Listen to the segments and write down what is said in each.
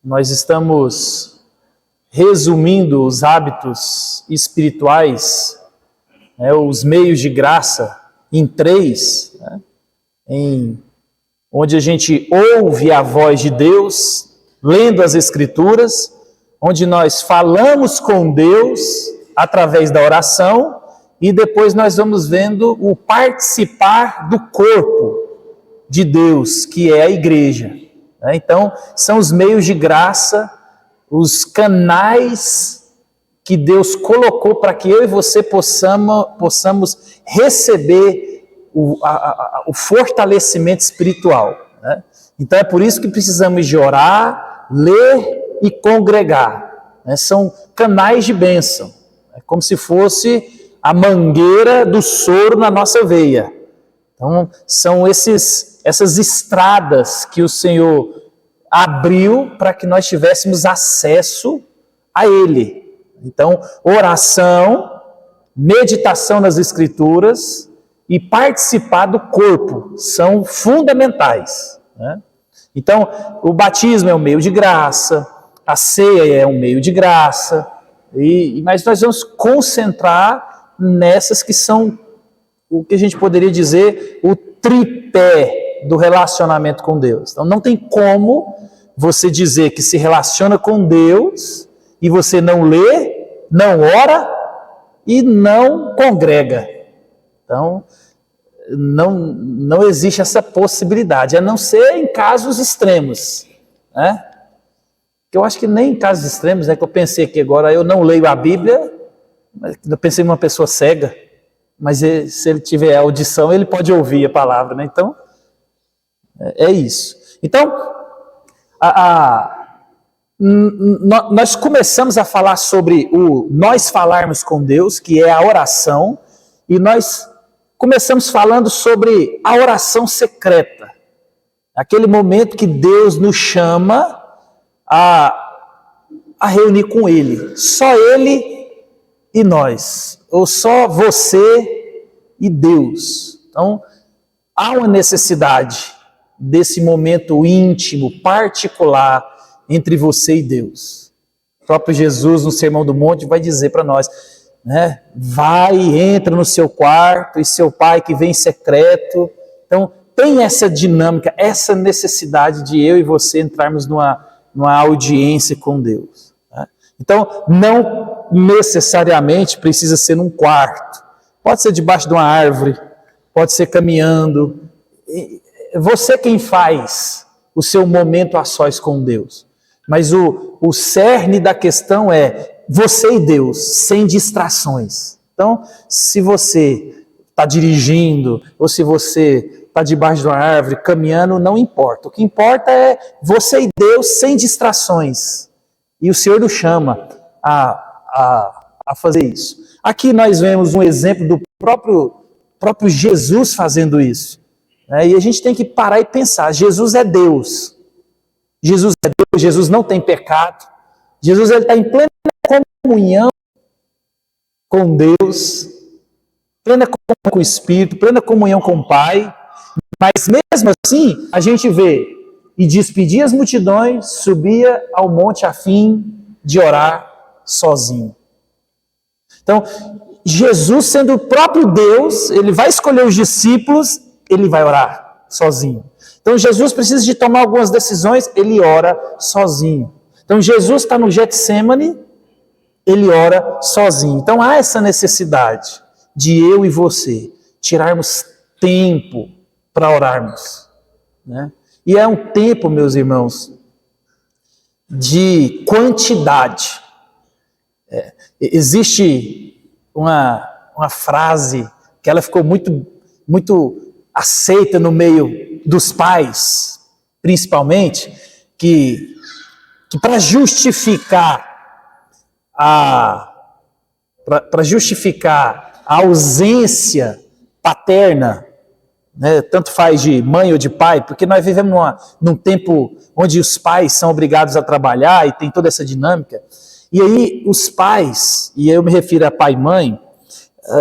Nós estamos resumindo os hábitos espirituais, os meios de graça, em 3, onde a gente ouve a voz de Deus, lendo as Escrituras, onde nós falamos com Deus através da oração, e depois nós vamos vendo o participar do corpo de Deus, que é a igreja. Então, são os meios de graça, os canais que Deus colocou para que eu e você possamos receber o fortalecimento espiritual. Então, é por isso que precisamos de orar, ler e congregar. São canais de bênção. É como se fosse a mangueira do soro na nossa veia. Então, são essas estradas que o Senhor abriu para que nós tivéssemos acesso a Ele. Então, oração, meditação nas Escrituras e participar do corpo são fundamentais. Então, o batismo é um meio de graça, a ceia é um meio de graça, mas nós vamos concentrar nessas que são o que a gente poderia dizer o tripé do relacionamento com Deus. Então não tem como você dizer que se relaciona com Deus e você não lê, não ora e não congrega. Então não existe essa possibilidade, a não ser em casos extremos. Eu acho que nem em casos extremos, que eu pensei que agora eu não leio a Bíblia, eu pensei em uma pessoa cega, mas se ele tiver audição, ele pode ouvir a palavra, Então, é isso. Então, nós começamos a falar sobre nós falarmos com Deus, que é a oração, e nós começamos falando sobre a oração secreta, aquele momento que Deus nos chama a reunir com Ele, só Ele e nós, ou só você e Deus. Então, há uma necessidade desse momento íntimo, particular, entre você e Deus. O próprio Jesus, no Sermão do Monte, vai dizer para nós, vai, entra no seu quarto, e seu Pai que vem em secreto. Então, tem essa dinâmica, essa necessidade de eu e você entrarmos numa audiência com Deus. Então, não necessariamente precisa ser num quarto. Pode ser debaixo de uma árvore, pode ser caminhando. Você quem faz o seu momento a sós com Deus. Mas o cerne da questão é você e Deus, sem distrações. Então, se você está dirigindo, ou se você está debaixo de uma árvore, caminhando, não importa. O que importa é você e Deus sem distrações. E o Senhor nos chama a fazer isso. Aqui nós vemos um exemplo do próprio Jesus fazendo isso. E a gente tem que parar e pensar, Jesus é Deus. Jesus é Deus, Jesus não tem pecado. Jesus está em plena comunhão com Deus, plena comunhão com o Espírito, plena comunhão com o Pai. Mas mesmo assim, a gente vê, e despedia as multidões, subia ao monte a fim de orar sozinho. Então, Jesus sendo o próprio Deus, ele vai escolher os discípulos, ele vai orar sozinho. Então, Jesus precisa de tomar algumas decisões, ele ora sozinho. Então, Jesus está no Getsêmani, ele ora sozinho. Então, há essa necessidade de eu e você tirarmos tempo para orarmos. E é um tempo, meus irmãos, de quantidade. Existe uma frase que ela ficou muito aceita no meio dos pais, principalmente, que para justificar a ausência paterna, tanto faz de mãe ou de pai, porque nós vivemos num tempo onde os pais são obrigados a trabalhar e tem toda essa dinâmica. E aí os pais, e eu me refiro a pai e mãe,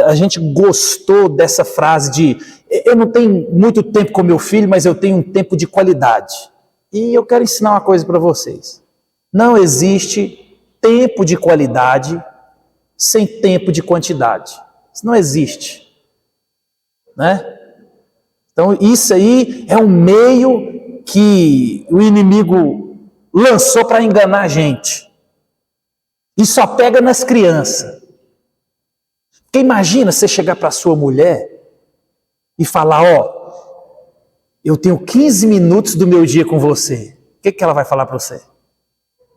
a gente gostou dessa frase de eu não tenho muito tempo com meu filho, mas eu tenho um tempo de qualidade. E eu quero ensinar uma coisa para vocês. Não existe tempo de qualidade sem tempo de quantidade. Isso não existe, né? Então isso aí é um meio que o inimigo lançou para enganar a gente. E só pega nas crianças. Porque imagina você chegar para sua mulher e falar, eu tenho 15 minutos do meu dia com você. O que ela vai falar para você?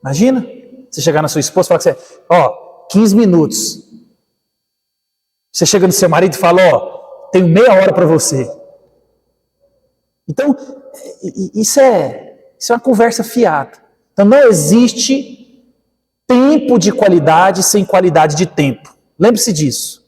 Imagina, você chegar na sua esposa e falar que você, 15 minutos. Você chega no seu marido e fala, tenho meia hora para você. Então, isso é uma conversa fiada. Então, não existe tempo de qualidade sem qualidade de tempo. Lembre-se disso.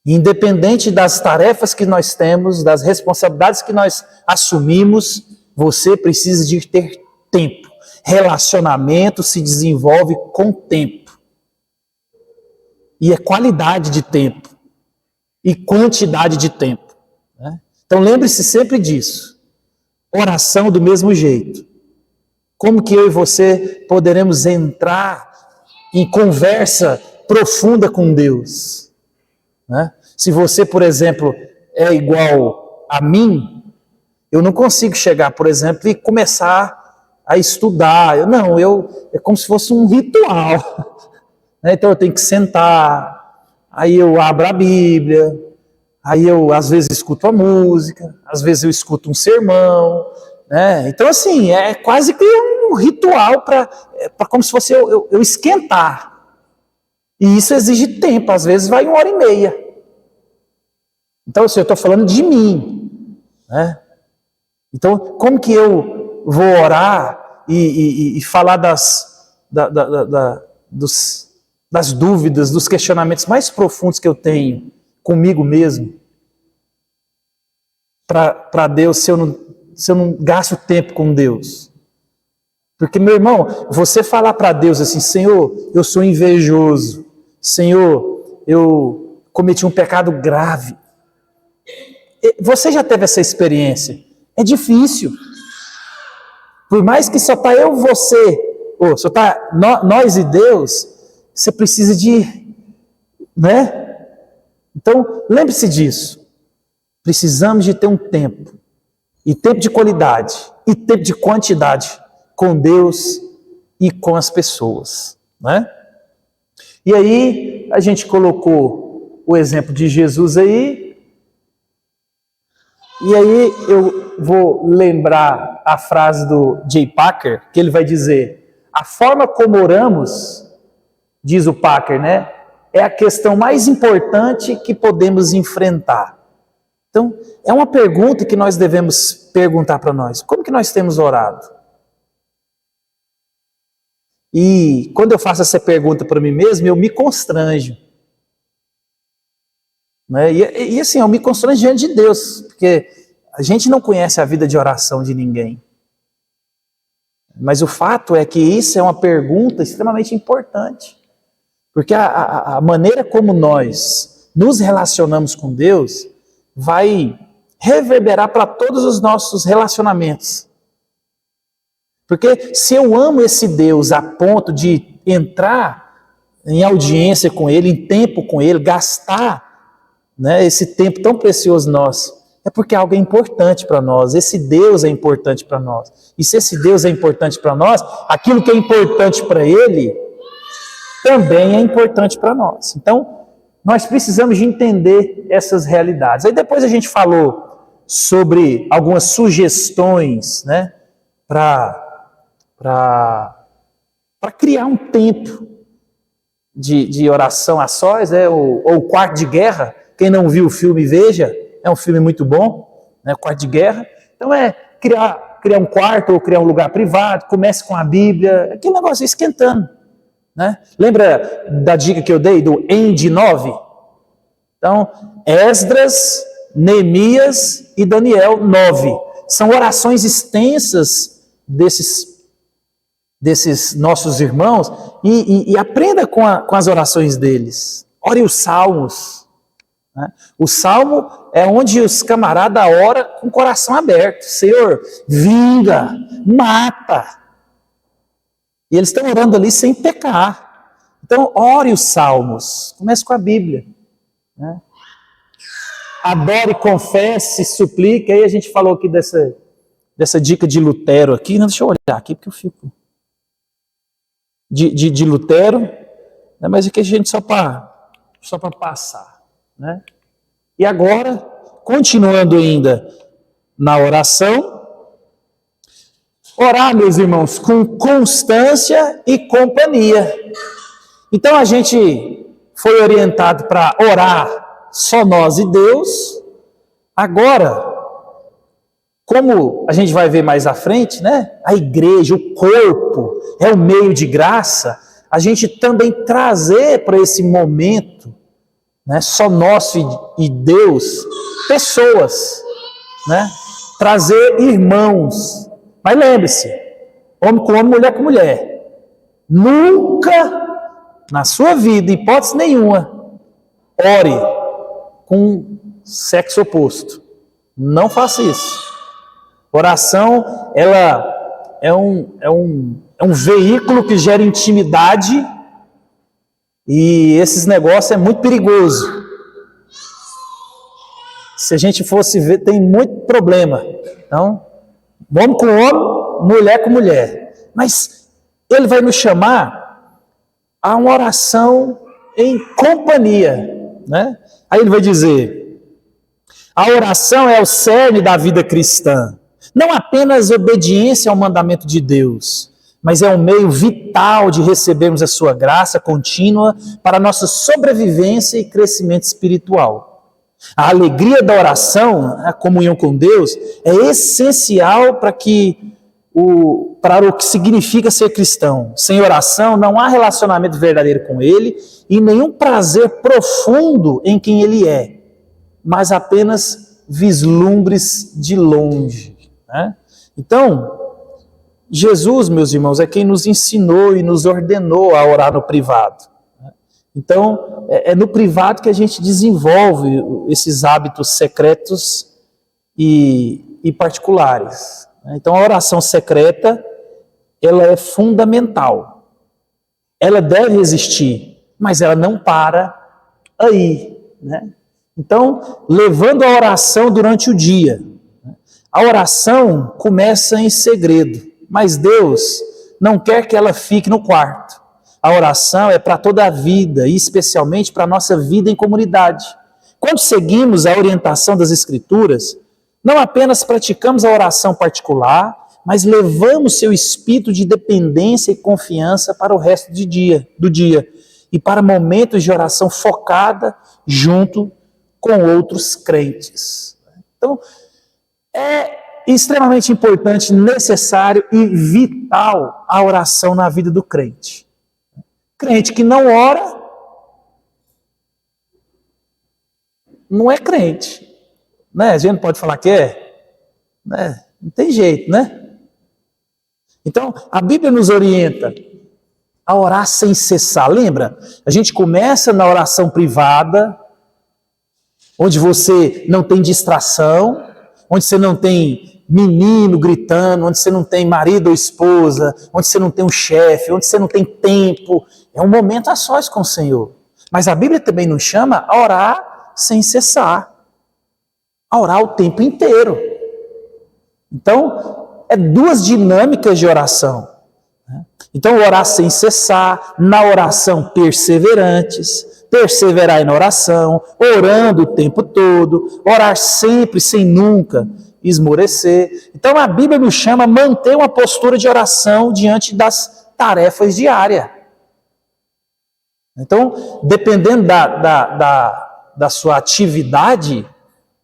Independente das tarefas que nós temos, das responsabilidades que nós assumimos, você precisa de ter tempo. Relacionamento se desenvolve com tempo. E é qualidade de tempo. E quantidade de tempo. Né? Então lembre-se sempre disso. Oração do mesmo jeito. Como que eu e você poderemos entrar em conversa profunda com Deus? Né? Se você, por exemplo, é igual a mim, eu não consigo chegar, por exemplo, e começar a estudar. É como se fosse um ritual. Né? Então eu tenho que sentar, aí eu abro a Bíblia, aí eu às vezes escuto a música, às vezes eu escuto um sermão. Né? Então assim, é quase que um ritual para como se fosse eu esquentar. E isso exige tempo, às vezes vai 1h30. Então, assim, eu estou falando de mim. Né? Então, como que eu vou orar e falar das dúvidas, dos questionamentos mais profundos que eu tenho comigo mesmo para Deus se eu não gasto tempo com Deus? Porque, meu irmão, você falar para Deus assim, Senhor, eu sou invejoso, Senhor, eu cometi um pecado grave. Você já teve essa experiência? É difícil. Por mais que só está eu e você, só está nós e Deus, você precisa de... Né? Então, lembre-se disso. Precisamos de ter um tempo. E tempo de qualidade. E tempo de quantidade. Com Deus e com as pessoas. Né? E aí, a gente colocou o exemplo de Jesus aí. E aí eu vou lembrar a frase do J. Packer, que ele vai dizer, a forma como oramos, diz o Packer, né, é a questão mais importante que podemos enfrentar. Então, é uma pergunta que nós devemos perguntar para nós. Como que nós temos orado? E quando eu faço essa pergunta para mim mesmo, eu me constranjo. Né? E assim, eu me constranjo diante de Deus, porque a gente não conhece a vida de oração de ninguém. Mas o fato é que isso é uma pergunta extremamente importante. Porque a maneira como nós nos relacionamos com Deus vai reverberar para todos os nossos relacionamentos. Porque se eu amo esse Deus a ponto de entrar em audiência com Ele, em tempo com Ele, gastar, né, esse tempo tão precioso nosso, é porque algo é importante para nós, esse Deus é importante para nós. E se esse Deus é importante para nós, aquilo que é importante para Ele, também é importante para nós. Então, nós precisamos de entender essas realidades. Aí depois a gente falou sobre algumas sugestões, né, para criar um tempo de oração a sós, né, ou o Quarto de Guerra. Quem não viu o filme, veja, é um filme muito bom, né, Quarto de Guerra. Então criar um quarto ou criar um lugar privado, comece com a Bíblia, aquele negócio esquentando. Né? Lembra da dica que eu dei do End 9? Então, Esdras, Neemias e Daniel 9. São orações extensas desses nossos irmãos e aprenda com as orações deles. Ore os salmos. Né? O salmo é onde os camaradas oram com o coração aberto. Senhor, vinga, mata. E eles estão orando ali sem pecar. Então, ore os salmos. Comece com a Bíblia, né? Adore, confesse, suplique. Aí a gente falou aqui dessa dica de Lutero aqui. Não, deixa eu olhar aqui, porque eu fico... De Lutero, né? Mas aqui a gente só para passar, né? E agora, continuando ainda na oração, orar, meus irmãos, com constância e companhia. Então a gente foi orientado para orar só nós e Deus. Agora, como a gente vai ver mais à frente, né? A igreja, o corpo, é o meio de graça. A gente também trazer para esse momento, né, só nosso e Deus, pessoas, né? Trazer irmãos. Mas lembre-se, homem com homem, mulher com mulher. Nunca, na sua vida, hipótese nenhuma, ore com sexo oposto. Não faça isso. Oração, ela é um veículo que gera intimidade, e esses negócios é muito perigoso. Se a gente fosse ver, tem muito problema. Então, homem com homem, mulher com mulher. Mas ele vai nos chamar a uma oração em companhia, né? Aí ele vai dizer: a oração é o cerne da vida cristã. Não apenas obediência ao mandamento de Deus, mas é um meio vital de recebermos a sua graça contínua para a nossa sobrevivência e crescimento espiritual. A alegria da oração, a comunhão com Deus, é essencial para o que significa ser cristão. Sem oração não há relacionamento verdadeiro com Ele e nenhum prazer profundo em quem Ele é, mas apenas vislumbres de longe, né? Então, Jesus, meus irmãos, é quem nos ensinou e nos ordenou a orar no privado. Então, é no privado que a gente desenvolve esses hábitos secretos e particulares. Então, a oração secreta, ela é fundamental. Ela deve existir, mas ela não para aí, né? Então, levando a oração durante o dia. A oração começa em segredo, mas Deus não quer que ela fique no quarto. A oração é para toda a vida, e especialmente para a nossa vida em comunidade. Quando seguimos a orientação das Escrituras, não apenas praticamos a oração particular, mas levamos seu espírito de dependência e confiança para o resto do dia e para momentos de oração focada junto com outros crentes. Então, é extremamente importante, necessário e vital a oração na vida do crente. Crente que não ora, não é crente, né? A gente não pode falar que é, né? Não tem jeito, né? Então, a Bíblia nos orienta a orar sem cessar. Lembra? A gente começa na oração privada, onde você não tem distração, onde você não tem menino gritando, onde você não tem marido ou esposa, onde você não tem um chefe, onde você não tem tempo. É um momento a sós com o Senhor. Mas a Bíblia também nos chama a orar sem cessar, a orar o tempo inteiro. Então, é duas dinâmicas de oração. Então, orar sem cessar, na oração perseverantes, perseverar na oração, orando o tempo todo, orar sempre, sem nunca esmorecer. Então, a Bíblia nos chama a manter uma postura de oração diante das tarefas diárias. Então, dependendo da sua atividade,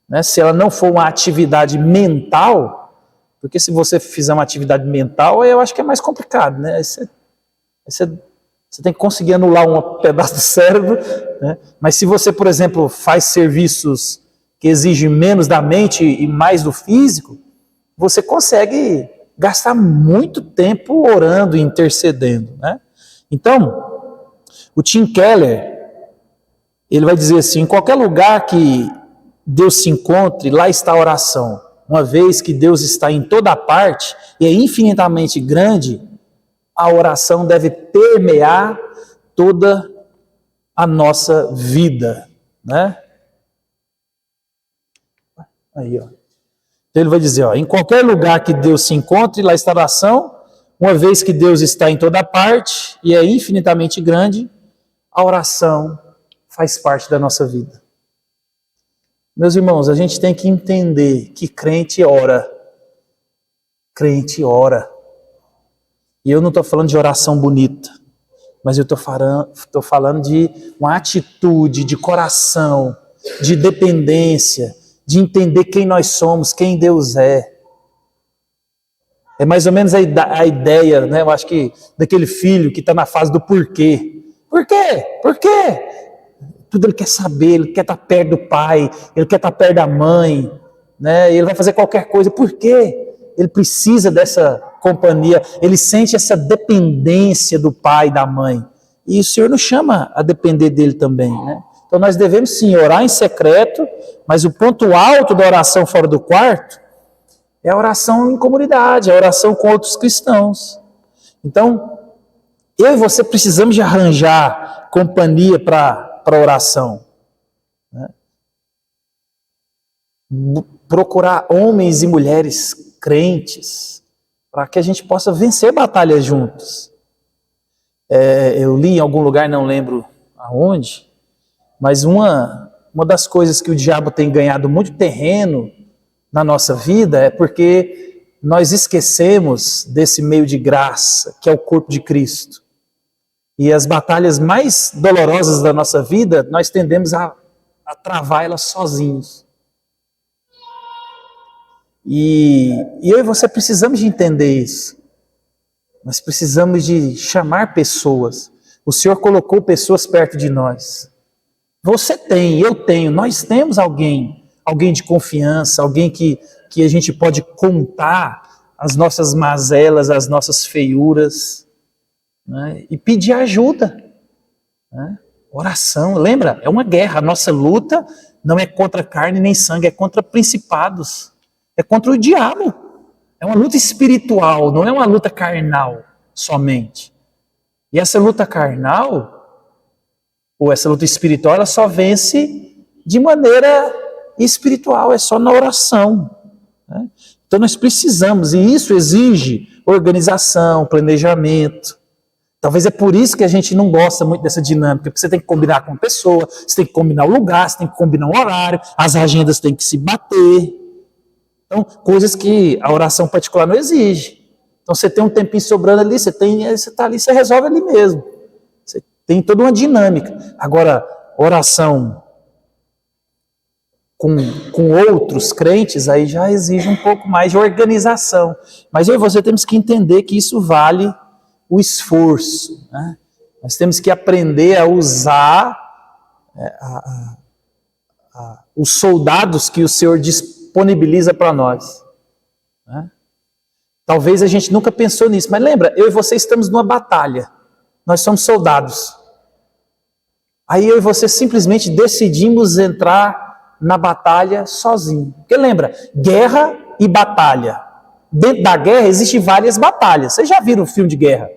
né, se ela não for uma atividade mental, porque se você fizer uma atividade mental, eu acho que é mais complicado, né? Você tem que conseguir anular um pedaço do cérebro, né? Mas se você, por exemplo, faz serviços que exigem menos da mente e mais do físico, você consegue gastar muito tempo orando e intercedendo, né? Então, o Tim Keller, ele vai dizer assim: em qualquer lugar que Deus se encontre, lá está a oração. Uma vez que Deus está em toda parte e é infinitamente grande, a oração deve permear toda a nossa vida, né? Aí, ó. Então ele vai dizer, ó, em qualquer lugar que Deus se encontre, lá está a oração, uma vez que Deus está em toda parte e é infinitamente grande, a oração faz parte da nossa vida. Meus irmãos, a gente tem que entender que crente ora. Crente ora. E eu não estou falando de oração bonita, mas eu estou falando de uma atitude de coração, de dependência, de entender quem nós somos, quem Deus é. É mais ou menos a ideia, né? Eu acho que daquele filho que está na fase do porquê. Por quê? Por quê? Tudo ele quer saber, ele quer estar perto do pai, ele quer estar perto da mãe, né? Ele vai fazer qualquer coisa. Por quê? Ele precisa dessa companhia, ele sente essa dependência do pai e da mãe. E o Senhor nos chama a depender dele também, né? Então nós devemos sim orar em secreto, mas o ponto alto da oração fora do quarto é a oração em comunidade, a oração com outros cristãos. Então, eu e você precisamos de arranjar companhia para a oração, né? Procurar homens e mulheres crentes, para que a gente possa vencer batalhas juntos. Eu li em algum lugar, não lembro aonde, mas uma das coisas que o diabo tem ganhado muito terreno na nossa vida é porque nós esquecemos desse meio de graça, que é o corpo de Cristo. E as batalhas mais dolorosas da nossa vida, nós tendemos a travar elas sozinhos. E eu e você precisamos de entender isso. Nós precisamos de chamar pessoas. O Senhor colocou pessoas perto de nós. Você tem, eu tenho, nós temos alguém de confiança, alguém que a gente pode contar as nossas mazelas, as nossas feiuras, né? E pedir ajuda, né? Oração, lembra? É uma guerra. A nossa luta não é contra carne nem sangue, é contra principados. É contra o diabo. É uma luta espiritual, não é uma luta carnal somente. E essa luta carnal, ou essa luta espiritual, ela só vence de maneira espiritual, é só na oração, né? Então nós precisamos, e isso exige organização, planejamento. Talvez é por isso que a gente não gosta muito dessa dinâmica, porque você tem que combinar com a pessoa, você tem que combinar o lugar, você tem que combinar o horário, as agendas têm que se bater. Então, coisas que a oração particular não exige. Então, você tem um tempinho sobrando ali, você está ali, você resolve ali mesmo. Você tem toda uma dinâmica. Agora, oração com outros crentes, aí já exige um pouco mais de organização. Mas eu e você temos que entender que isso vale o esforço, né? Nós temos que aprender a usar os soldados que o Senhor disponibiliza para nós, né? Talvez a gente nunca pensou nisso, mas lembra, eu e você estamos numa batalha, nós somos soldados. Aí eu e você simplesmente decidimos entrar na batalha sozinho. Porque lembra, guerra e batalha. Dentro da guerra existem várias batalhas. Vocês já viram o filme de guerra?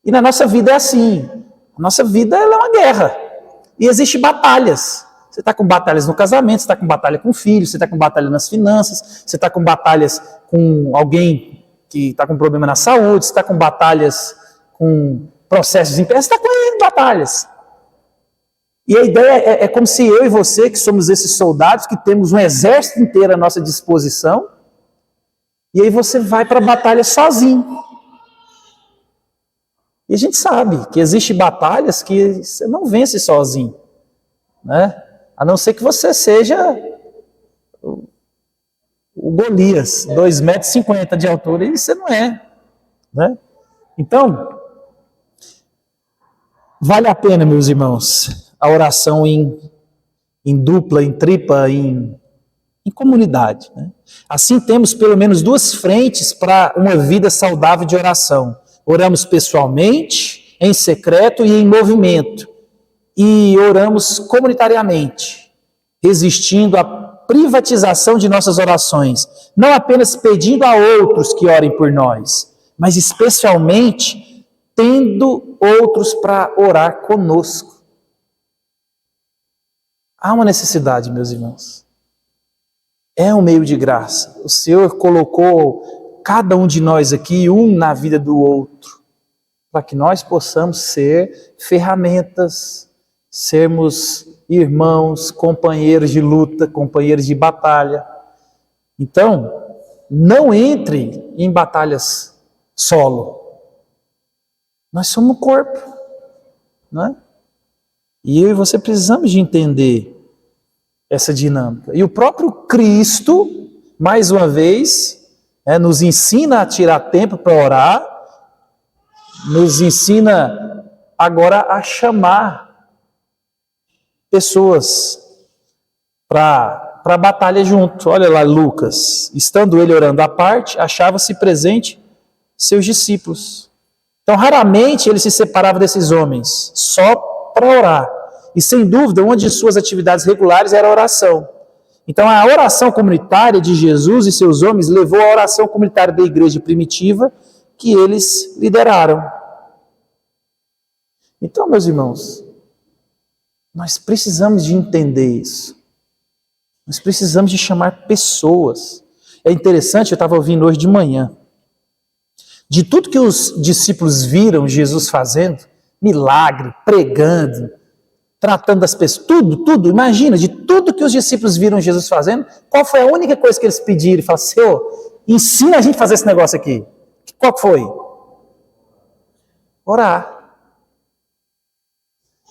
E na nossa vida é assim. A nossa vida ela é uma guerra. E existem batalhas. Você está com batalhas no casamento, você está com batalha com o filho, você está com batalha nas finanças, você está com batalhas com alguém que está com problema na saúde, você está com batalhas com processos internos, você está com batalhas. E a ideia é como se eu e você, que somos esses soldados, que temos um exército inteiro à nossa disposição, e aí você vai para a batalha sozinho. E a gente sabe que existem batalhas que você não vence sozinho, né? A não ser que você seja o Golias, 2,50 m de altura, e você não é, né? Então, vale a pena, meus irmãos, a oração em dupla, em tripla, em comunidade, né? Assim temos pelo menos duas frentes para uma vida saudável de oração. Oramos pessoalmente, em secreto e em movimento. E oramos comunitariamente, resistindo à privatização de nossas orações, não apenas pedindo a outros que orem por nós, mas especialmente tendo outros para orar conosco. Há uma necessidade, meus irmãos. É um meio de graça. O Senhor colocou cada um de nós aqui, um na vida do outro, para que nós possamos ser ferramentas, sermos irmãos, companheiros de luta, companheiros de batalha. Então, não entre em batalhas solo. Nós somos um corpo, não é? E eu e você precisamos de entender essa dinâmica. E o próprio Cristo, mais uma vez, nos ensina a tirar tempo para orar, nos ensina agora a chamar pessoas para a batalha junto. Olha lá Lucas, estando ele orando à parte, achava-se presente seus discípulos. Então raramente ele se separava desses homens, só para orar. E sem dúvida, uma de suas atividades regulares era a oração. Então a oração comunitária de Jesus e seus homens levou à oração comunitária da igreja primitiva que eles lideraram. Então, meus irmãos, nós precisamos de entender isso. Nós precisamos de chamar pessoas. É interessante, eu estava ouvindo hoje de manhã, de tudo que os discípulos viram Jesus fazendo, milagre, pregando, tratando das pessoas, tudo, imagina, de tudo que os discípulos viram Jesus fazendo, qual foi a única coisa que eles pediram? E falaram, Senhor, ensina a gente a fazer esse negócio aqui. Qual foi? Orar.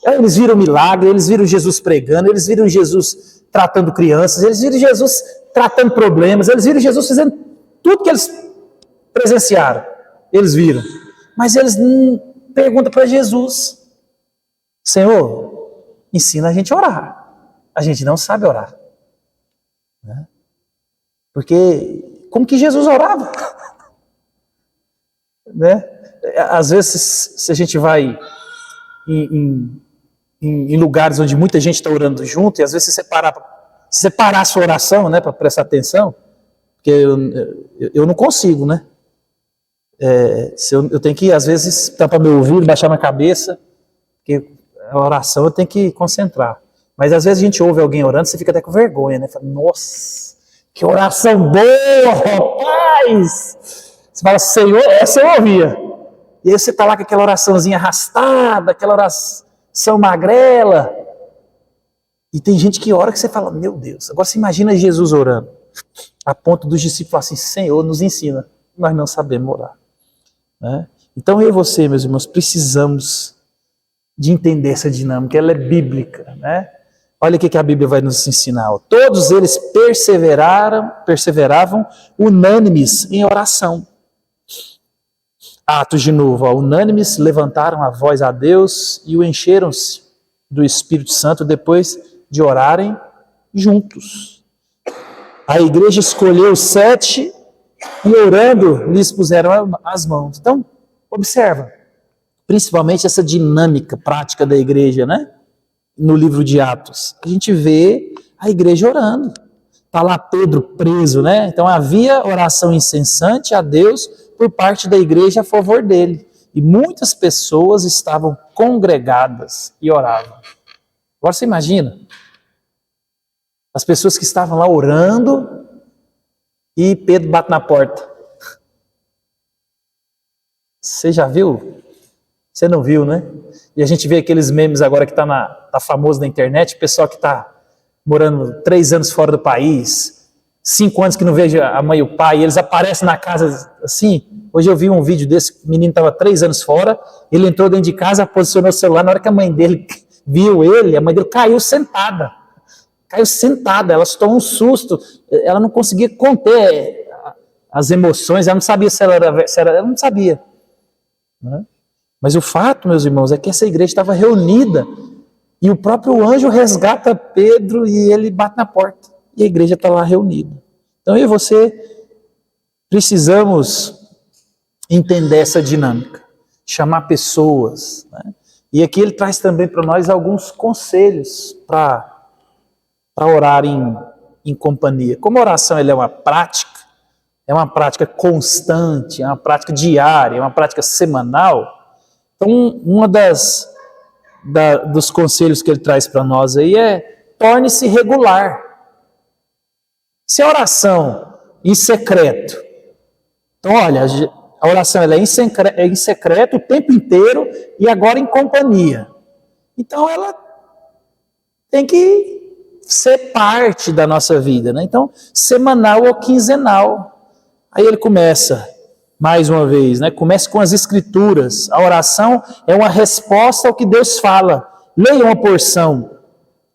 Eles viram milagre, eles viram Jesus pregando, eles viram Jesus tratando crianças, eles viram Jesus tratando problemas, eles viram Jesus fazendo tudo que eles presenciaram. Eles viram. Mas eles perguntam para Jesus, Senhor, ensina a gente a orar. A gente não sabe orar. Né? Porque, como que Jesus orava? Né? Às vezes, se a gente vai em lugares onde muita gente está orando junto, e às vezes se separar a sua oração, né, para prestar atenção, porque eu não consigo, né? Eu tenho que, às vezes, tampar meu ouvido, baixar minha cabeça, porque a oração eu tenho que concentrar. Mas às vezes a gente ouve alguém orando, você fica até com vergonha, né? Fala, nossa, que oração boa, rapaz! Você fala, Senhor, essa eu ouvia. E aí você está lá com aquela oraçãozinha arrastada, aquela oração magrela. E tem gente que ora que você fala, meu Deus. Agora você imagina Jesus orando, a ponto dos discípulos falar assim, Senhor, nos ensina. Nós não sabemos orar. Né? Então eu e você, meus irmãos, precisamos de entender essa dinâmica. Ela é bíblica. Né? Olha o que a Bíblia vai nos ensinar. Ó. Todos eles perseveravam unânimes em oração. Atos de novo, ó, unânimes levantaram a voz a Deus e o encheram-se do Espírito Santo depois de orarem juntos. A igreja escolheu 7 e orando lhes puseram as mãos. Então, observa, principalmente essa dinâmica prática da igreja, né? No livro de Atos. A gente vê a igreja orando. Está lá Pedro preso, né? Então havia oração incessante a Deus por parte da igreja a favor dele. E muitas pessoas estavam congregadas e oravam. Agora você imagina, as pessoas que estavam lá orando e Pedro bate na porta. Você já viu? Você não viu, né? E a gente vê aqueles memes agora que tá famoso na internet, o pessoal que está morando 3 anos fora do país, 5 anos que não vejo a mãe e o pai, e eles aparecem na casa assim. Hoje eu vi um vídeo desse, o menino estava 3 anos fora, ele entrou dentro de casa, posicionou o celular, na hora que a mãe dele viu ele, a mãe dele caiu sentada, ela se tomou um susto, ela não conseguia conter as emoções, ela não sabia se ela ela não sabia. Né? Mas o fato, meus irmãos, é que essa igreja estava reunida, e o próprio anjo resgata Pedro e ele bate na porta. E a igreja está lá reunida. Então eu e você precisamos entender essa dinâmica. Chamar pessoas. Né? E aqui ele traz também para nós alguns conselhos para orar em companhia. Como a oração ela é uma prática, é uma prática constante, é uma prática diária, é uma prática semanal. Então, dos conselhos que ele traz para nós aí é: torne-se regular. Se a oração em secreto, então olha, a oração ela é em secreto o tempo inteiro e agora em companhia. Então ela tem que ser parte da nossa vida, né? Então, semanal ou quinzenal. Aí ele começa, mais uma vez, né? Começa com as escrituras. A oração é uma resposta ao que Deus fala. Leia uma porção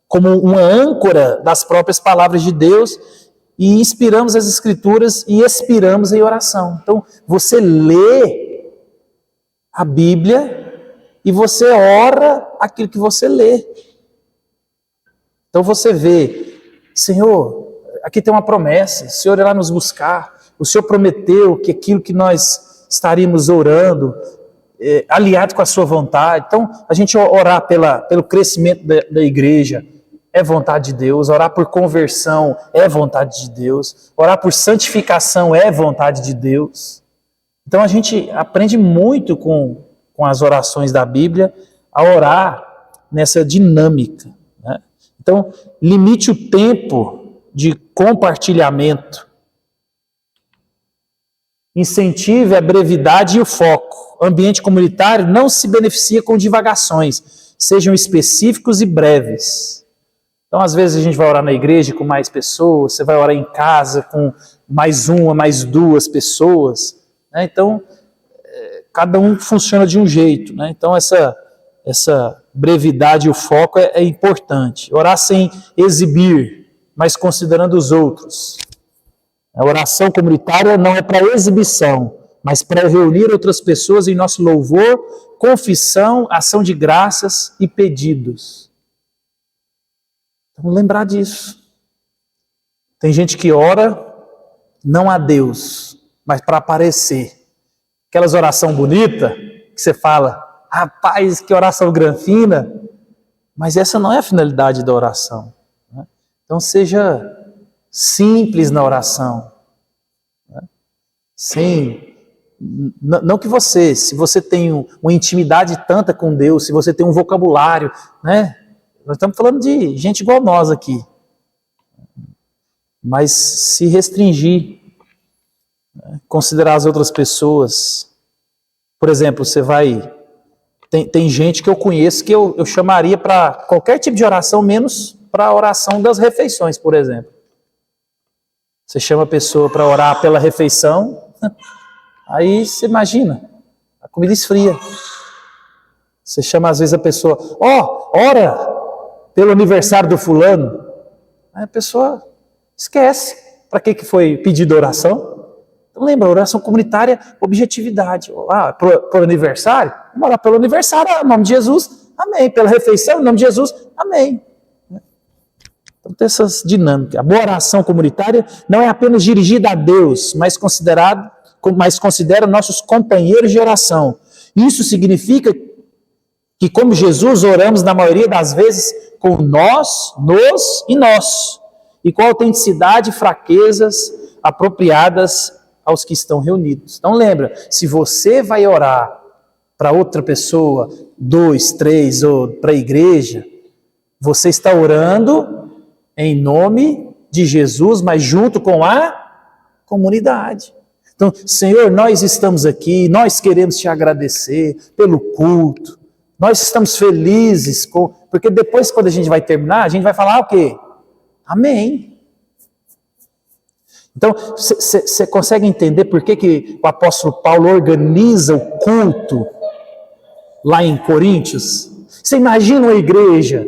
como uma âncora das próprias palavras de Deus e inspiramos as escrituras e expiramos em oração. Então, você lê a Bíblia e você ora aquilo que você lê. Então você vê, Senhor, aqui tem uma promessa, o Senhor irá nos buscar, o Senhor prometeu que aquilo que nós estaríamos orando, aliado com a sua vontade. Então, a gente orar pelo crescimento da igreja é vontade de Deus, orar por conversão é vontade de Deus, orar por santificação é vontade de Deus. Então a gente aprende muito com as orações da Bíblia a orar nessa dinâmica, né? Então, limite o tempo de compartilhamento. Incentive a brevidade e o foco. O ambiente comunitário não se beneficia com divagações. Sejam específicos e breves. Então, às vezes a gente vai orar na igreja com mais pessoas, você vai orar em casa com mais uma, mais duas pessoas, né? Então, cada um funciona de um jeito, né? Então, essa brevidade e o foco é importante. Orar sem exibir, mas considerando os outros. A oração comunitária não é para exibição, mas para reunir outras pessoas em nosso louvor, confissão, ação de graças e pedidos. Vamos lembrar disso. Tem gente que ora não a Deus, mas para aparecer. Aquelas orações bonitas que você fala: rapaz, que oração granfina, mas essa não é a finalidade da oração, né? Então seja simples na oração, né? Não que se você tem uma intimidade tanta com Deus, se você tem um vocabulário, né? Nós estamos falando de gente igual nós aqui, mas se restringir, né? Considerar as outras pessoas. Por exemplo, você vai... Tem gente que eu conheço que eu chamaria para qualquer tipo de oração, menos para a oração das refeições, por exemplo. Você chama a pessoa para orar pela refeição, aí você imagina, a comida esfria. Você chama às vezes a pessoa: ora pelo aniversário do fulano. Aí a pessoa esquece para que foi pedida a oração. Então lembra, oração comunitária, objetividade. Por aniversário, vamos orar pelo aniversário, em nome de Jesus, amém. Pela refeição, em nome de Jesus, amém. Então tem essas dinâmicas. A boa oração comunitária não é apenas dirigida a Deus, mas considera nossos companheiros de oração. Isso significa que, como Jesus, oramos na maioria das vezes com nós, nos e nós, e com autenticidade e fraquezas apropriadas aos que estão reunidos. Então lembra, se você vai orar para outra pessoa, 2, 3, ou para a igreja, você está orando em nome de Jesus, mas junto com a comunidade. Então, Senhor, nós estamos aqui, nós queremos te agradecer pelo culto, nós estamos felizes, porque depois, quando a gente vai terminar, a gente vai falar o quê? Amém. Então, você consegue entender por que o apóstolo Paulo organiza o culto lá em Coríntios? Você imagina uma igreja,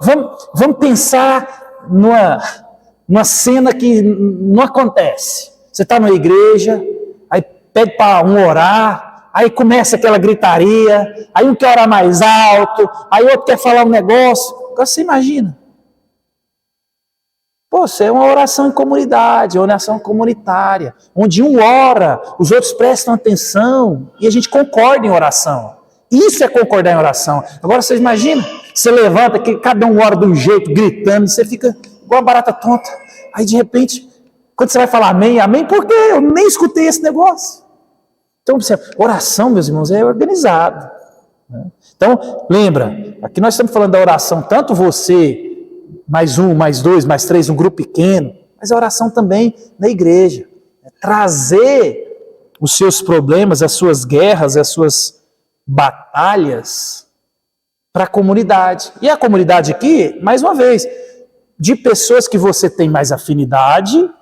vamos pensar numa cena que não acontece. Você está numa igreja, aí pede para um orar, aí começa aquela gritaria, aí um quer orar mais alto, aí outro quer falar um negócio. Agora você imagina. Isso é uma oração em comunidade, uma oração comunitária, onde um ora, os outros prestam atenção e a gente concorda em oração. Isso é concordar em oração. Agora você imagina, você levanta, que cada um ora de um jeito, gritando, você fica igual uma barata tonta. Aí de repente, Quando você vai falar amém, amém, por quê? Eu nem escutei esse negócio. Então, oração, meus irmãos, é organizado. Então, lembra, aqui nós estamos falando da oração, tanto você, mais um, mais dois, mais três, um grupo pequeno, mas a oração também na igreja. Trazer os seus problemas, as suas guerras, as suas batalhas para a comunidade. E a comunidade aqui, mais uma vez, de pessoas que você tem mais afinidade,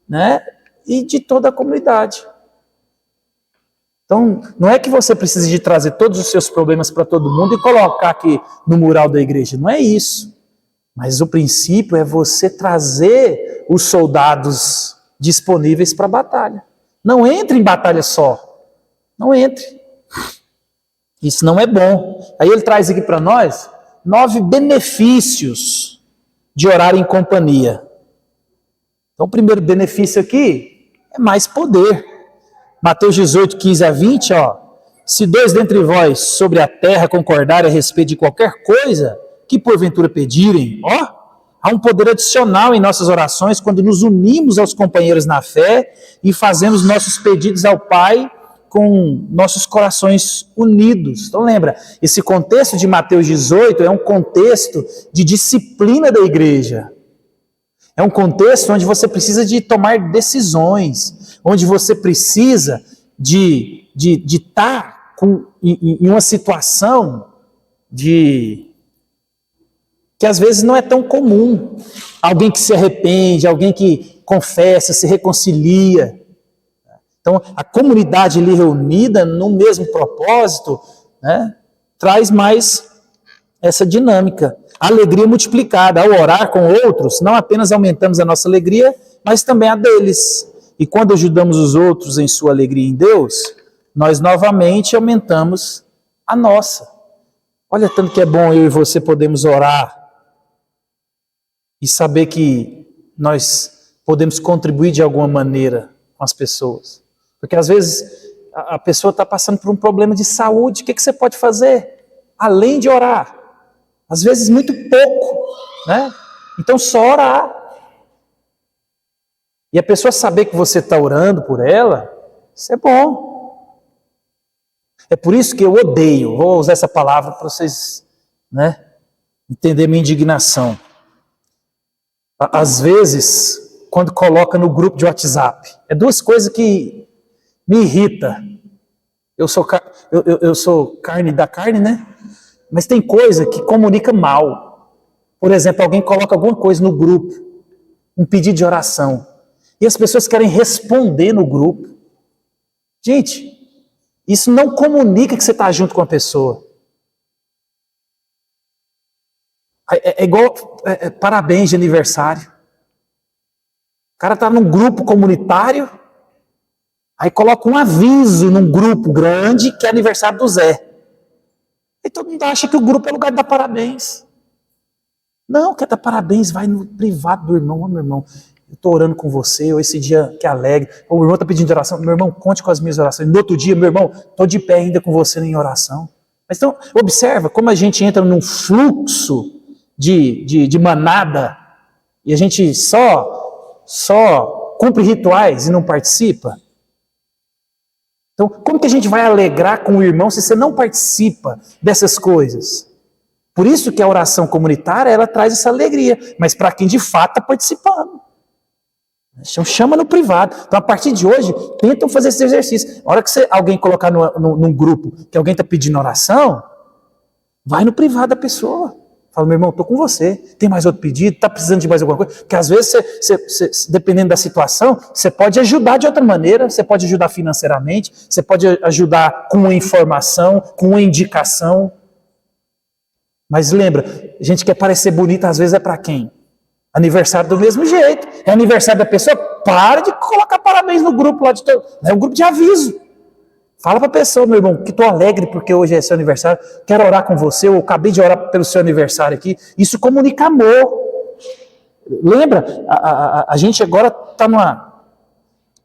né, e de toda a comunidade. Então, não é que você precise de trazer todos os seus problemas para todo mundo e colocar aqui no mural da igreja, não é isso. Mas o princípio é você trazer os soldados disponíveis para a batalha. Não entre em batalha só. Não entre. Isso não é bom. Aí ele traz aqui para nós 9 benefícios de orar em companhia. Então, o primeiro benefício aqui é mais poder. Mateus 18, 15 a 20, ó. Se 2 dentre vós sobre a terra concordarem a respeito de qualquer coisa que porventura pedirem, ó, há um poder adicional em nossas orações quando nos unimos aos companheiros na fé e fazemos nossos pedidos ao Pai com nossos corações unidos. Então lembra, esse contexto de Mateus 18 é um contexto de disciplina da igreja. É um contexto onde você precisa de tomar decisões, onde você precisa de estar em uma situação que às vezes não é tão comum. Alguém que se arrepende, alguém que confessa, se reconcilia. Então, a comunidade ali reunida no mesmo propósito, né, traz mais essa dinâmica. A alegria multiplicada. Ao orar com outros, não apenas aumentamos a nossa alegria, mas também a deles. E quando ajudamos os outros em sua alegria em Deus, nós novamente aumentamos a nossa. Olha tanto que é bom eu e você podemos orar e saber que nós podemos contribuir de alguma maneira com as pessoas. Porque às vezes a pessoa está passando por um problema de saúde, o que você pode fazer? Além de orar. Às vezes muito pouco, né? Então só orar. E a pessoa saber que você está orando por ela, isso é bom. É por isso que eu odeio, vou usar essa palavra para vocês, né, entender minha indignação. Às vezes, quando coloca no grupo de WhatsApp, é 2 coisas que me irrita. Eu sou carne da carne, né? Mas tem coisa que comunica mal. Por exemplo, alguém coloca alguma coisa no grupo, um pedido de oração, e as pessoas querem responder no grupo. Gente, isso não comunica que você está junto com a pessoa. É igual parabéns de aniversário. O cara está num grupo comunitário, aí coloca um aviso num grupo grande que é aniversário do Zé. E todo mundo acha que o grupo é lugar de dar parabéns. Não, quer dar parabéns, vai no privado do irmão. Ô, meu irmão, eu estou orando com você, ou esse dia que alegre. Ou o irmão está pedindo oração. Meu irmão, conte com as minhas orações. No outro dia, meu irmão, estou de pé ainda com você em oração. Mas então, observa como a gente entra num fluxo de manada e a gente só cumpre rituais e não participa. Então, como que a gente vai alegrar com o irmão se você não participa dessas coisas? Por isso que a oração comunitária, ela traz essa alegria, mas para quem de fato está participando. Então, chama no privado. Então, a partir de hoje, tentam fazer esse exercício. A hora que alguém colocar num grupo que alguém está pedindo oração, vai no privado da pessoa. Fala, meu irmão, estou com você. Tem mais outro pedido? Está precisando de mais alguma coisa? Porque às vezes, você, dependendo da situação, você pode ajudar de outra maneira, você pode ajudar financeiramente, você pode ajudar com uma informação, com uma indicação. Mas lembra, a gente quer parecer bonito, às vezes é para quem? Aniversário do mesmo jeito. É aniversário da pessoa, para de colocar parabéns no grupo lá de todo. É um grupo de aviso. Fala para a pessoa, meu irmão, que estou alegre porque hoje é seu aniversário, quero orar com você, eu acabei de orar pelo seu aniversário aqui. Isso comunica amor. Lembra, a gente agora está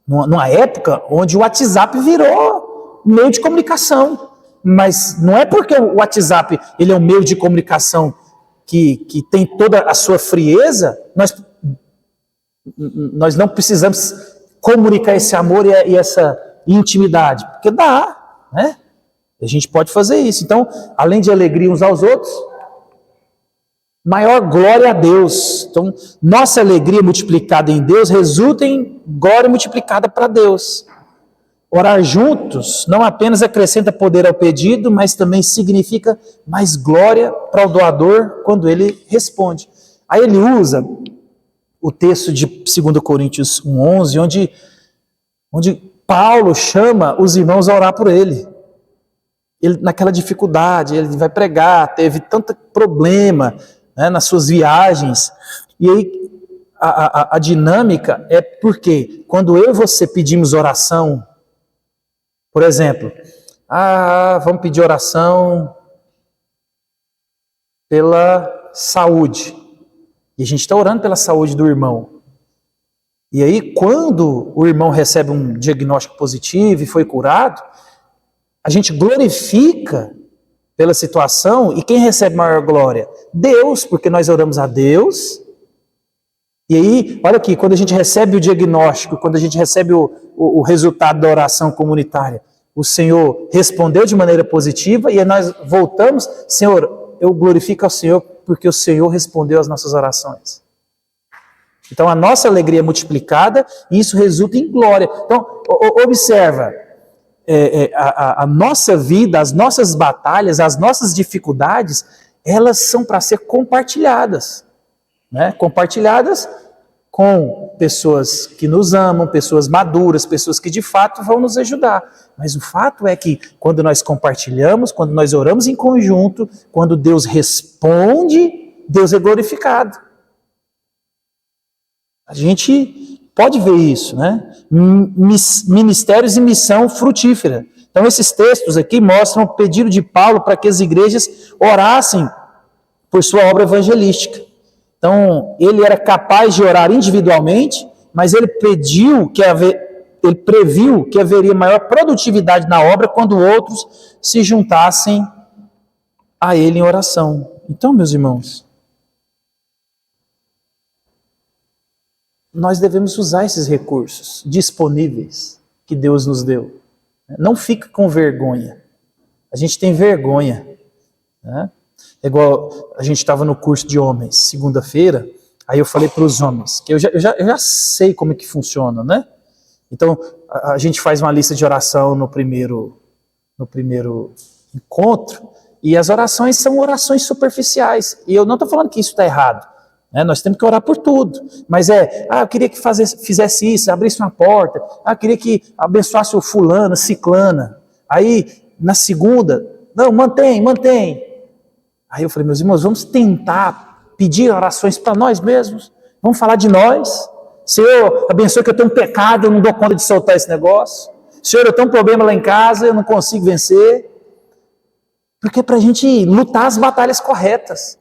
numa época onde o WhatsApp virou meio de comunicação. Mas não é porque o WhatsApp ele é um meio de nós não precisamos comunicar esse amor e essa intimidade, porque dá, né? A gente pode fazer isso. Então, além de alegria uns aos outros, maior glória a Deus. Então, nossa alegria multiplicada em Deus resulta em glória multiplicada para Deus. Orar juntos não apenas acrescenta poder ao pedido, mas também significa mais glória para o doador quando ele responde. Aí ele usa o texto de 2 Coríntios 1,11, onde Paulo chama os irmãos a orar por ele. Ele, naquela dificuldade, ele vai pregar, teve tanto problema, né, nas suas viagens. E aí a dinâmica é porque quando eu e você pedimos oração, por exemplo, vamos pedir oração pela saúde. E a gente está orando pela saúde do irmão. E aí, quando o irmão recebe um diagnóstico positivo e foi curado, a gente glorifica pela situação, e quem recebe maior glória? Deus, porque nós oramos a Deus. E aí, olha aqui, quando a gente recebe o diagnóstico, quando a gente recebe o resultado da oração comunitária, o Senhor respondeu de maneira positiva, e aí nós voltamos, Senhor, eu glorifico ao Senhor, porque o Senhor respondeu às nossas orações. Então a nossa alegria é multiplicada, e isso resulta em glória. Então, observa, a nossa vida, as nossas batalhas, as nossas dificuldades, elas são para ser compartilhadas, né? Compartilhadas com pessoas que nos amam, pessoas maduras, pessoas que de fato vão nos ajudar. Mas o fato é que quando nós compartilhamos, quando nós oramos em conjunto, quando Deus responde, Deus é glorificado. A gente pode ver isso, né? Ministérios e missão frutífera. Então esses textos aqui mostram o pedido de Paulo para que as igrejas orassem por sua obra evangelística. Então ele era capaz de orar individualmente, mas ele previu que haveria maior produtividade na obra quando outros se juntassem a ele em oração. Então, meus irmãos, nós devemos usar esses recursos disponíveis que Deus nos deu. Não fique com vergonha. A gente tem vergonha, né? É igual a gente estava no curso de homens, segunda-feira, aí eu falei para os homens, que eu já sei como é que funciona, né? Então, a gente faz uma lista de oração no primeiro encontro, e as orações são orações superficiais. E eu não estou falando que isso está errado. Nós temos que orar por tudo, mas eu queria que fizesse isso, abrisse uma porta, queria que abençoasse o fulano, ciclana, aí na segunda, não, mantém, aí eu falei, meus irmãos, vamos tentar pedir orações para nós mesmos, vamos falar de nós. Senhor, abençoe que eu tenho um pecado, eu não dou conta de soltar esse negócio. Senhor, eu tenho um problema lá em casa, eu não consigo vencer, porque é para a gente lutar as batalhas corretas.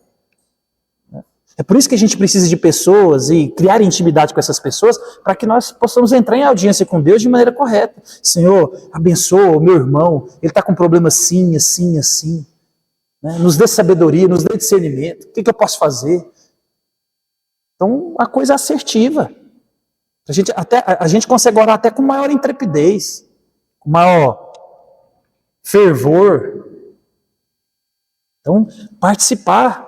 É por isso que a gente precisa de pessoas e criar intimidade com essas pessoas para que nós possamos entrar em audiência com Deus de maneira correta. Senhor, abençoa o meu irmão, ele está com um problema assim, assim, assim. Né? Nos dê sabedoria, nos dê discernimento. O que eu posso fazer? Então, uma coisa assertiva. A gente consegue orar até com maior intrepidez, com maior fervor. Então, participar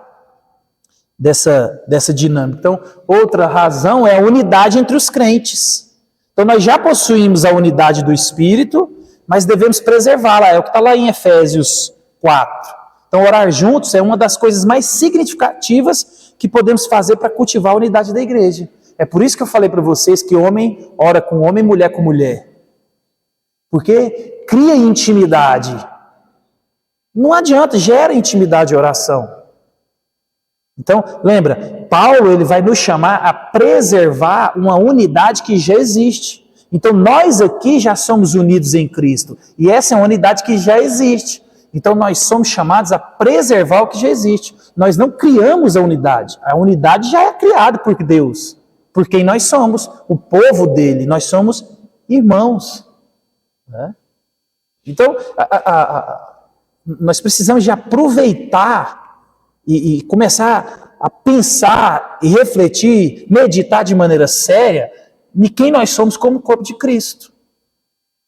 dessa dinâmica. Então, outra razão é a unidade entre os crentes. Então, nós já possuímos a unidade do Espírito, mas devemos preservá-la. É o que está lá em Efésios 4. Então, orar juntos é uma das coisas mais significativas que podemos fazer para cultivar a unidade da igreja. É por isso que eu falei para vocês que homem ora com homem, mulher com mulher. Porque cria intimidade. Não adianta, gera intimidade e oração. Então, lembra, Paulo ele vai nos chamar a preservar uma unidade que já existe. Então, nós aqui já somos unidos em Cristo. E essa é uma unidade que já existe. Então, nós somos chamados a preservar o que já existe. Nós não criamos a unidade. A unidade já é criada por Deus. Por quem nós somos, o povo dele. Nós somos irmãos. Né? Então, nós precisamos de aproveitar e começar a pensar e refletir, meditar de maneira séria em quem nós somos como corpo de Cristo.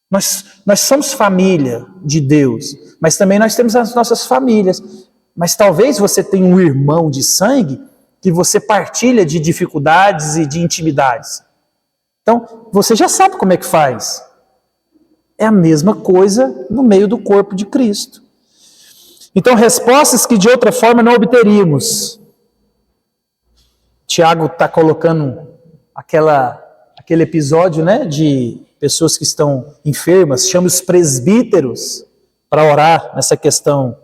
Nós somos família de Deus, mas também nós temos as nossas famílias. Mas talvez você tenha um irmão de sangue que você partilha de dificuldades e de intimidades. Então, você já sabe como é que faz. É a mesma coisa no meio do corpo de Cristo. Então, respostas que de outra forma não obteríamos. Tiago está colocando aquele episódio, né, de pessoas que estão enfermas, chama os presbíteros para orar nessa questão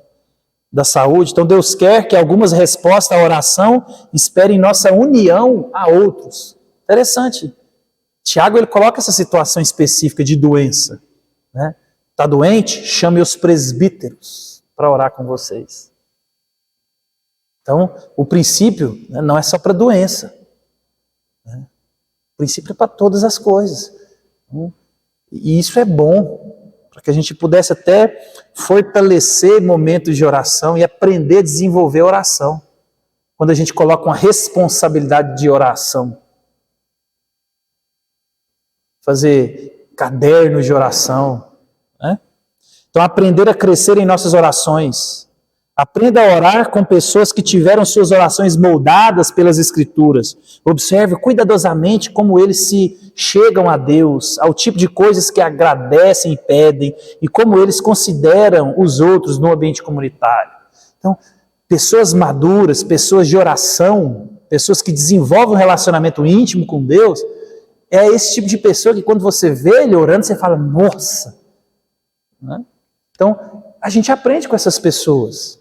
da saúde. Então Deus quer que algumas respostas à oração esperem nossa união a outros. Interessante. Tiago ele coloca essa situação específica de doença. Né? Está doente? Chame os presbíteros para orar com vocês. Então, o princípio, né, não é só para doença. Né? O princípio é para todas as coisas. E isso é bom, para que a gente pudesse até fortalecer momentos de oração e aprender a desenvolver a oração. Quando a gente coloca uma responsabilidade de oração. Fazer cadernos de oração. Né? Então, aprender a crescer em nossas orações. Aprenda a orar com pessoas que tiveram suas orações moldadas pelas Escrituras. Observe cuidadosamente como eles se chegam a Deus, ao tipo de coisas que agradecem e pedem, e como eles consideram os outros no ambiente comunitário. Então, pessoas maduras, pessoas de oração, pessoas que desenvolvem um relacionamento íntimo com Deus, é esse tipo de pessoa que quando você vê ele orando, você fala, nossa! Né? Então, a gente aprende com essas pessoas.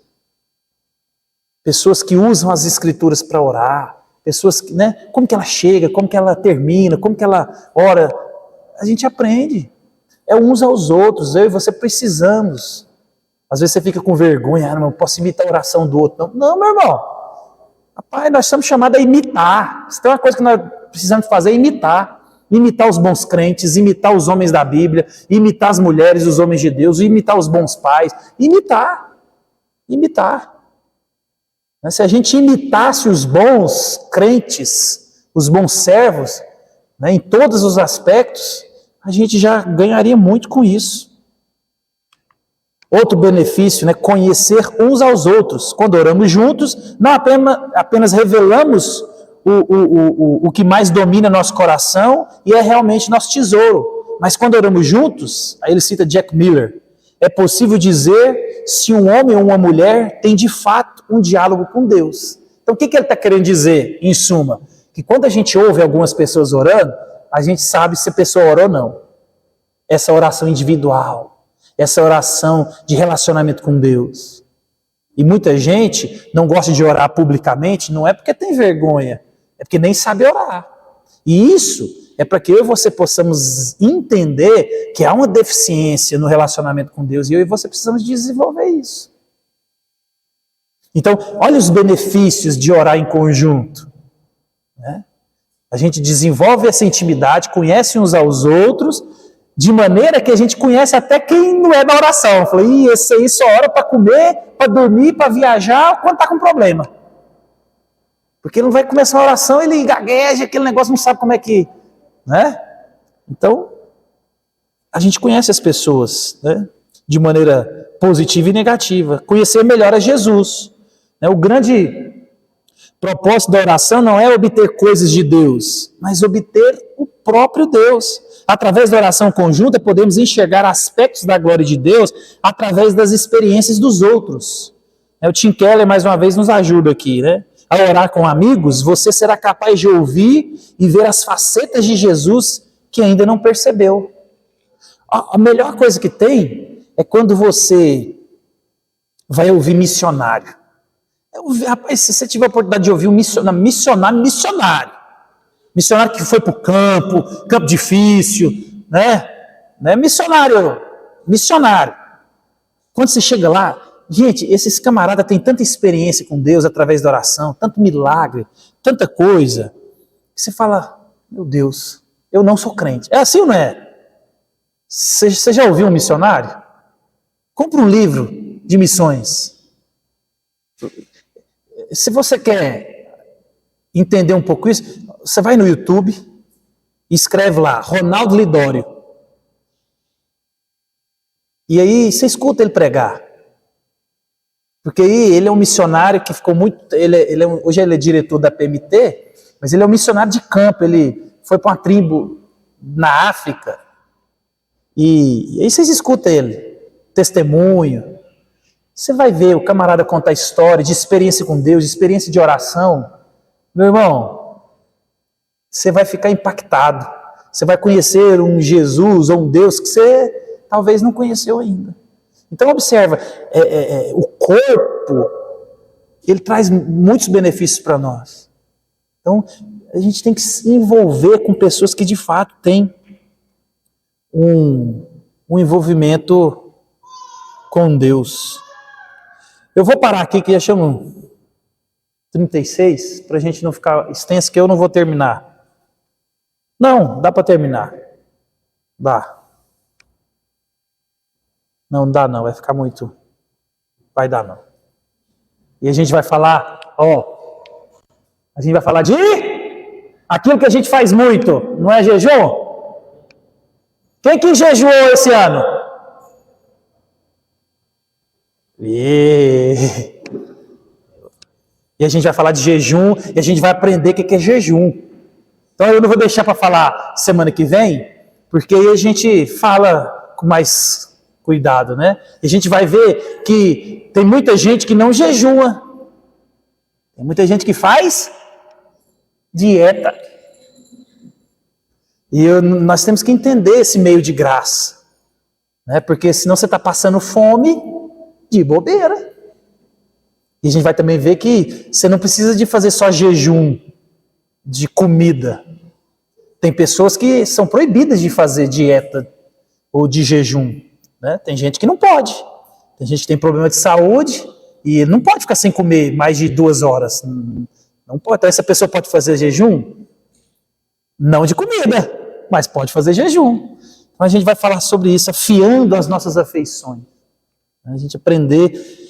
Pessoas que usam as Escrituras para orar, pessoas que, né, como que ela chega, como que ela termina, como que ela ora, a gente aprende. É uns aos outros, eu e você precisamos. Às vezes você fica com vergonha, não posso imitar a oração do outro. Não, meu irmão. Rapaz, nós somos chamados a imitar. Se tem uma coisa que nós precisamos fazer, é imitar. Imitar os bons crentes, imitar os homens da Bíblia, imitar as mulheres, os homens de Deus, imitar os bons pais. Imitar. Se a gente imitasse os bons crentes, os bons servos, né, em todos os aspectos, a gente já ganharia muito com isso. Outro benefício, né, conhecer uns aos outros. Quando oramos juntos, não apenas revelamos o que mais domina nosso coração e é realmente nosso tesouro. Mas quando oramos juntos, aí ele cita Jack Miller, é possível dizer se um homem ou uma mulher tem de fato um diálogo com Deus. Então o que ele está querendo dizer, em suma? Que quando a gente ouve algumas pessoas orando, a gente sabe se a pessoa orou ou não. Essa oração individual, essa oração de relacionamento com Deus. E muita gente não gosta de orar publicamente, não é porque tem vergonha, é porque nem sabe orar. E isso é para que eu e você possamos entender que há uma deficiência no relacionamento com Deus e eu e você precisamos desenvolver isso. Então, olha os benefícios de orar em conjunto. Né? A gente desenvolve essa intimidade, conhece uns aos outros, de maneira que a gente conhece até quem não é da oração. Eu falei, esse aí só ora para comer, para dormir, para viajar, quando está com problema. Porque ele não vai começar a oração, ele gagueja, aquele negócio não sabe como é que... Né? Então, a gente conhece as pessoas, né, de maneira positiva e negativa. Conhecer melhor a Jesus. Né? O grande propósito da oração não é obter coisas de Deus, mas obter o próprio Deus. Através da oração conjunta, podemos enxergar aspectos da glória de Deus através das experiências dos outros. O Tim Keller, mais uma vez, nos ajuda aqui, né? Ao orar com amigos, você será capaz de ouvir e ver as facetas de Jesus que ainda não percebeu. A melhor coisa que tem é quando você vai ouvir missionário. Rapaz, se você tiver a oportunidade de ouvir um missionário que foi para o campo difícil, né? Missionário. Quando você chega lá, gente, esses camaradas têm tanta experiência com Deus através da oração, tanto milagre, tanta coisa, que você fala, meu Deus, eu não sou crente. É assim ou não é? Você já ouviu um missionário? Compre um livro de missões. Se você quer entender um pouco isso, você vai no YouTube e escreve lá, Ronaldo Lidório. E aí você escuta ele pregar. Porque aí ele é um missionário que ficou muito... hoje ele é diretor da PMT, mas ele é um missionário de campo. Ele foi para uma tribo na África. E aí vocês escutam ele, testemunho. Você vai ver o camarada contar história de experiência com Deus, de experiência de oração. Meu irmão, você vai ficar impactado. Você vai conhecer um Jesus ou um Deus que você talvez não conheceu ainda. Então observa, o corpo, ele traz muitos benefícios para nós. Então a gente tem que se envolver com pessoas que de fato têm um envolvimento com Deus. Eu vou parar aqui que já chamo 36, para a gente não ficar extenso, que eu não vou terminar. Não, dá para terminar. Dá. Não dá não, vai ficar muito. Vai dar não. E a gente vai falar, a gente vai falar de aquilo que a gente faz muito, não é jejum? Quem que jejuou esse ano? E a gente vai falar de jejum e a gente vai aprender o que é jejum. Então eu não vou deixar para falar semana que vem, porque aí a gente fala com mais cuidado, né? E a gente vai ver que tem muita gente que não jejua. Tem muita gente que faz dieta. E nós temos que entender esse meio de graça, né? Porque senão você está passando fome de bobeira. E a gente vai também ver que você não precisa de fazer só jejum de comida. Tem pessoas que são proibidas de fazer dieta ou de jejum, né? Tem gente que não pode. Tem gente que tem problema de saúde e não pode ficar sem comer mais de 2 horas. Não pode. Então essa pessoa pode fazer jejum? Não de comida, mas pode fazer jejum. Então a gente vai falar sobre isso, afiando as nossas afeições. A gente aprender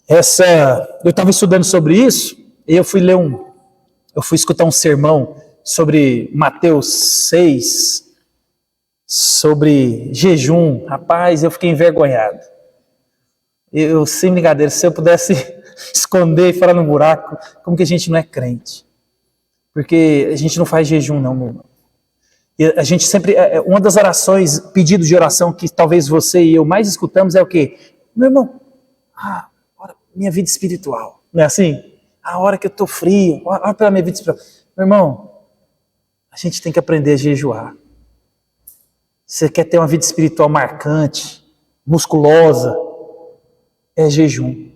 eu estava estudando sobre isso, e eu fui escutar um sermão sobre Mateus 6, sobre jejum. Rapaz, eu fiquei envergonhado. Eu, sem brincadeira, se eu pudesse esconder e falar no buraco, como que a gente não é crente? Porque a gente não faz jejum não, meu irmão. E a gente sempre, uma das orações, pedidos de oração que talvez você e eu mais escutamos é o quê? Meu irmão, minha vida espiritual, não é assim? A hora que eu estou frio, ora pela minha vida espiritual. Meu irmão, a gente tem que aprender a jejuar. Você quer ter uma vida espiritual marcante, musculosa, é jejum.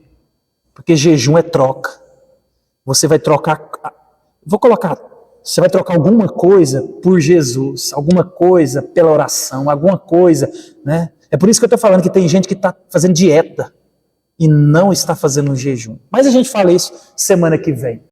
Porque jejum é troca. Você vai trocar, você vai trocar alguma coisa por Jesus, alguma coisa pela oração, alguma coisa, né? É por isso que eu estou falando que tem gente que está fazendo dieta e não está fazendo um jejum. Mas a gente fala isso semana que vem.